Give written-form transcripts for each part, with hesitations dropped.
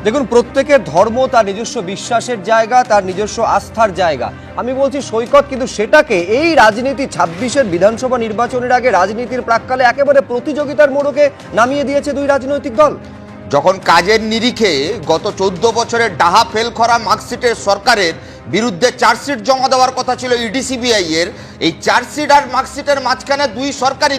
দেখুন, প্রত্যেকের ধর্ম তার নিজস্ব বিশ্বাসের জায়গা, তার নিজস্ব আস্থার জায়গা। আমি বলছি সৈকত, কিন্তু সেটাকে এই রাজনীতি ২৬-এর বিধানসভা নির্বাচনের আগে রাজনীতির প্রাক্কালে একেবারে প্রতিযোগিতার মোড়কে নামিয়ে দিয়েছে দুই রাজনৈতিক দল। যখন কাজের নিরিখে গত 14 বছরের ডাহা ফেল করা মার্কশিটের সরকারের বিরুদ্ধে চার্জশিট জমা দেওয়ার কথা ছিল ইডি সিবিআই এর, এই চার্জশিট আর মার্কশিটের মাঝখানে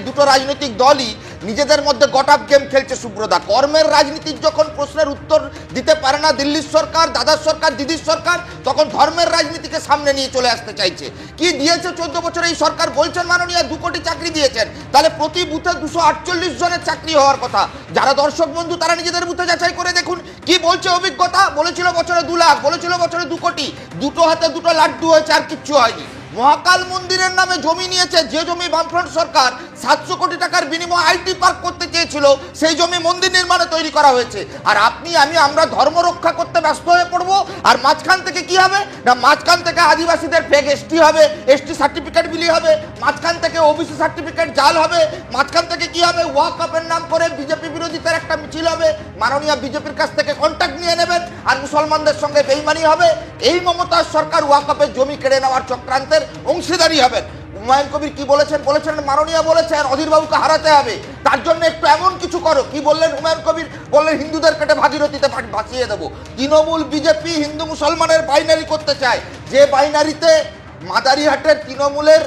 দুটো রাজনৈতিক দলই নিজেদের মধ্যে গটআপ গেম খেলছে। সুব্রতা, কর্মের রাজনীতির যখন প্রশ্নের উত্তর দিতে পারে না দিল্লির সরকার, দাদার সরকার, দিদির সরকার, তখন ধর্মের রাজনীতিকে সামনে নিয়ে চলে আসতে চাইছে। কি দিয়েছে 14 বছরে এই সরকার? বলছেন মাননীয় 2 কোটি চাকরি দিয়েছেন, তাহলে প্রতি বুথে 248 জনের চাকরি হওয়ার কথা। যারা দর্শক বন্ধু তারা নিজেদের বুথে যাচাই করে দেখুন কি বলছে অভিজ্ঞতা। বলেছিল বছরে 2 লাখ, বলেছিল বছরে 2 কোটি, দুটো হাতে দুটো লাড্ডু হয়েছে, আর কিচ্ছু হয়নি। মহাকাল মন্দিরের নামে জমি নিয়েছে, যে জমি বামফ্রন্ট সরকার 700 কোটি টাকার বিনিময়ে আইটি পার্ক করতে চেয়েছিল, সেই জমি মন্দির নির্মাণে তৈরি করা হয়েছে। আর আপনি আমরা ধর্ম রক্ষা করতে ব্যস্ত হয়ে পড়বো, আর মাঝখান থেকে কি হবে না, মাঝখান থেকে আদিবাসীদের ফেক এসটি হবে, এসটি সার্টিফিকেট বিলি হবে, মাঝখান থেকে ওবিসি সার্টিফিকেট জাল হবে, মাঝখান থেকে কি হবে, ওয়াকআপের নাম করে বিজেপি বিরোধিতার একটা মিছিল হবে, মাননীয় বিজেপির কাছ থেকে কন্ট্যাক্ট নিয়ে নেবেন, আর মুসলমানদের সঙ্গে বেইমানি হবে। এই মমতার সরকার ওয়াকআপের জমি কেড়ে নেওয়ার চক্রান্তের অংশীদারি হবেন। হুমায়ুন কবির কি বলেছেন? মাননীয় বলেছেন অধীরবাবুকে হারাতে হবে, তার জন্য একটু এমন কিছু করো। কি বললেন হুমায়ুন কবির? বললেন হিন্দুদের কেটে ভাগীরথীতে ভাসিয়ে দেবো। তৃণমূল বিজেপি হিন্দু মুসলমানের বাইনারি করতে চায়, যে বাইনারিতে মাদারিহাটের তৃণমূলের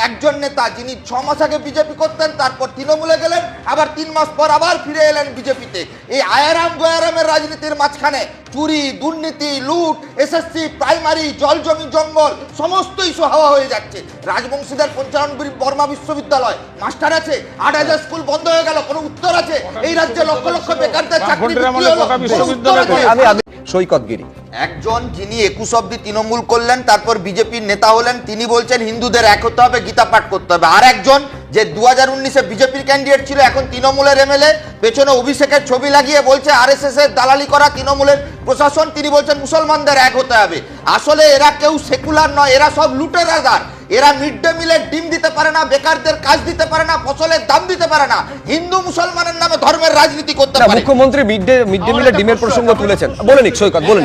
একজন নেতা, যিনি 6 মাস আগে বিজেপি করতেন, তারপর তৃণমূলে গেলেন, আবার 3 মাস পর আবার ফিরে এলেন বিজেপিতে। এই আয়ারাম গয়ারামের রাজনীতির মাঝখানে চুরি, দুর্নীতি, লুট, এসএসসি, প্রাইমারি, জল জমি জঙ্গল সমস্ত ইস্যু হাওয়া হয়ে যাচ্ছে। রাজবংশীদের 55 বর্মা বিশ্ববিদ্যালয়, মাস্টার আছে, 8000 স্কুল বন্ধ হয়ে গেল, কোনো উত্তর আছে? এই রাজ্যে লক্ষ লক্ষ বেকারদের চাকরি সৈকতগিরি একজন যিনি 21 অব্দি তৃণমূল করলেন, তারপর বিজেপির নেতা হলেন, তিনি বলছেন হিন্দুদের এক হতে হবে, গীতা পাঠ করতে হবে। আর একজন যে 2019-এ বিজেপির ক্যান্ডিডেট ছিল, এখন তৃণমূলের এমএলএ, পেছনে অভিষেকের ছবি লাগিয়ে বলছে আরএসএস এর দালালি করা তৃণমূলের প্রশাসন, তিনি বলছেন মুসলমানদের এক হতে হবে। আসলে এরা কেউ সেকুলার নয়, এরা সব লুটের রাজার। এরা মিড ডে মিলের ডিম দিতে পারে না, বেকারদের কাজ দিতে পারে না, ফসলের দাম দিতে পারে না, হিন্দু মুসলমানের নামে ধর্মের রাজনীতি করতে পারে। মুখ্যমন্ত্রী মিড ডে মিলের ডিমের প্রসঙ্গ তুলেছেন, বলেন সৈকত, বলেন।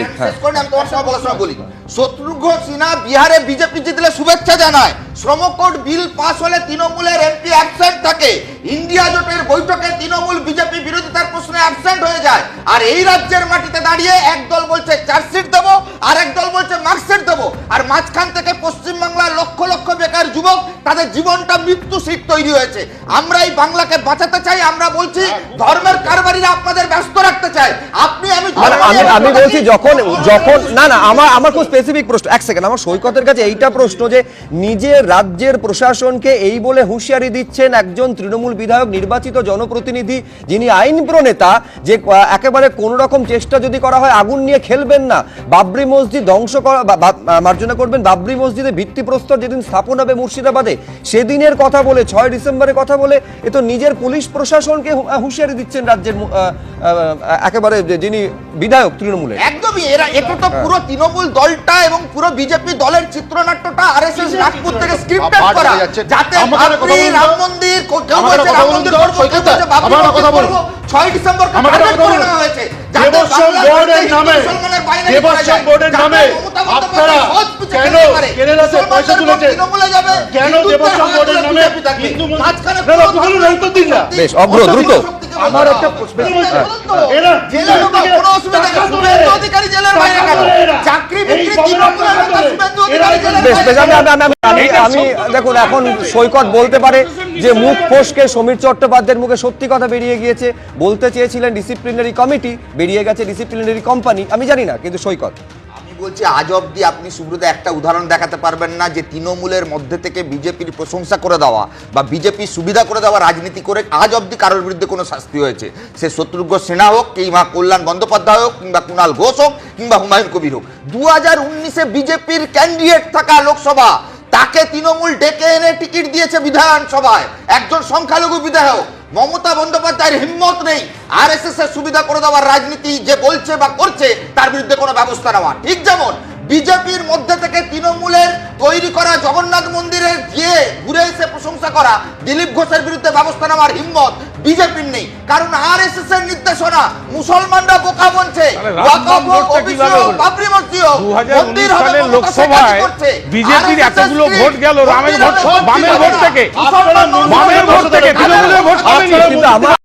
আমি তোমার সঙ্গে বলার সময় বলি, শত্রুঘ্ন সিনহা বিহারে বিজেপি জিতলে শুভেচ্ছা জানায়, শ্রম কোড বিল পাস হলে তৃণমূলের এমপি অ্যাবসেন্ট থাকে, ইন্ডিয়া জোটের বৈঠকে তৃণমূল বিজেপি বিরোধিতার প্রশ্নে অ্যাবসেন্ট হয়ে যায়। আর এই রাজ্যের মাটিতে দাঁড়িয়ে এক দল বলছে চার্জশিট দেবো, আর এক দল বলছে মার্কশিট দেবো, আর মাঝখান থেকে পশ্চিমবাংলার লক্ষ লক্ষ বেকার যুবক, তাদের জীবনটা মৃত্যু সিট তৈরি হয়েছে। আমরা এই বাংলাকে বাঁচাতে চাই, আমরা বলছি ধর্মের কারবারিরা আপনাদের ব্যস্ত রাখতে চায়। আমি বলছি যখন না আমার খুব স্পেসিফিক প্রশ্ন, এক সেকেন্ড, আমার সৈকতের কাছে এইটা প্রশ্ন যে নিজের রাজ্যের প্রশাসনকে এই বলে হুঁশিয়ারি দিচ্ছেন একজন তৃণমূল বিধায়ক, নির্বাচিত জনপ্রতিনিধি, যিনি আইন প্রণেতা, যে একেবারে কোন রকম চেষ্টা যদি করা হয় আগুন নিয়ে খেলবেন না, বাবরি মসজিদ ধ্বংস করা মার্জনা করবেন, বাবরি মসজিদে ভিত্তিপ্রস্তর যেদিন স্থাপন হবে মুর্শিদাবাদে সেদিনের কথা বলে, 6 ডিসেম্বরের কথা বলে, এ তো নিজের পুলিশ প্রশাসনকে হুঁশিয়ারি দিচ্ছেন রাজ্যের একেবারে যিনি বিধায়ক তৃণমূলের। একদমই, এটা তো পুরো তৃণমূল দলটা এবং পুরো বিজেপি দলের চিত্রনাট্যটা আরএসএস নাগপুর থেকে স্ক্রিপ্টেড করা, যাতে রাম মন্দির, কেউ বলছে রাম মন্দির করব, কেউ বলছে বাবরি মসজিদ করব, 6 ডিসেম্বর টার্গেট করে নেওয়া হয়েছে। দেবস্বম বোর্ডের নামে আপনারা কেন কেরালাতে পয়সা তুলেছেন? কেন দেবস্বম বোর্ডের নামে হিন্দু উত্তর দিন না? বেশ অগ্র দ্রুত। আমার একটা এরা জেলের কোনো অসুবিধা নেই, শুভেন্দু অধিকারী জেলের বাইরে গেল, চাকরি বিক্রি তৃণমূলের নেতা শুভেন্দু অধিকারী জেলের বাইরে। আমি দেখুন, এখন সৈকত বলতে পারে যে মুখ ফসকে সমীর চট্টোপাধ্যায়ের মুখে সত্যি কথা বেরিয়ে গিয়েছে, বলতে চেয়েছিলেন ডিসিপ্লিনারি কমিটি, বেরিয়ে গেছে ডিসিপ্লিনারি কোম্পানি, আমি জানি না, কিন্তু সৈকত বলছি আজ অব্দি আপনি সুব্রত একটা উদাহরণ দেখাতে পারবেন না যে তৃণমূলের মধ্যে থেকে বিজেপির প্রশংসা করে দেওয়া বা বিজেপির সুবিধা করে দেওয়া রাজনীতি করে আজ অব্দি কারোর বিরুদ্ধে কোনো শাস্তি হয়েছে, সে শত্রুঘ্ন সিনহা হোক, কিংবা কল্যাণ বন্দ্যোপাধ্যায় হোক, কিংবা কুণাল ঘোষ হোক, কিংবা হুমায়ুন কবির হোক। 2019-এ বিজেপির ক্যান্ডিডেট থাকা লোকসভা, তাকে তৃণমূল ডেকে এনে টিকিট দিয়েছে বিধানসভায়, একজন সংখ্যালঘু বিধায়ক। মমতা বন্দ্যোপাধ্যায়ের হিম্মত নেই আরএসএস এর সুবিধা করে দেওয়ার রাজনীতি যে বলছে বা করছে তার বিরুদ্ধে কোনো ব্যবস্থা নেওয়া। ঠিক যেমন বিজেপির মধ্যে থেকে তৃণমূলের তৈরি করা জগন্নাথ মন্দিরে গিয়ে ঘুরে এসে প্রশংসা করা দিলীপ ঘোষের বিরুদ্ধে ব্যবস্থা নেওয়ার হিম্মত বিজেপির নেই, কারণ আরএসএস এর নির্দেশনা মুসলমানরা বোকা বলছে, বাবরি মসজিদ হোক, 2019 সালের লোকসভায় বিজেপির এতগুলো ভোট গেল রামের ভোট, বামের ভোট থেকে, তৃণমূলের ভোট কমেনি। কিন্তু আমার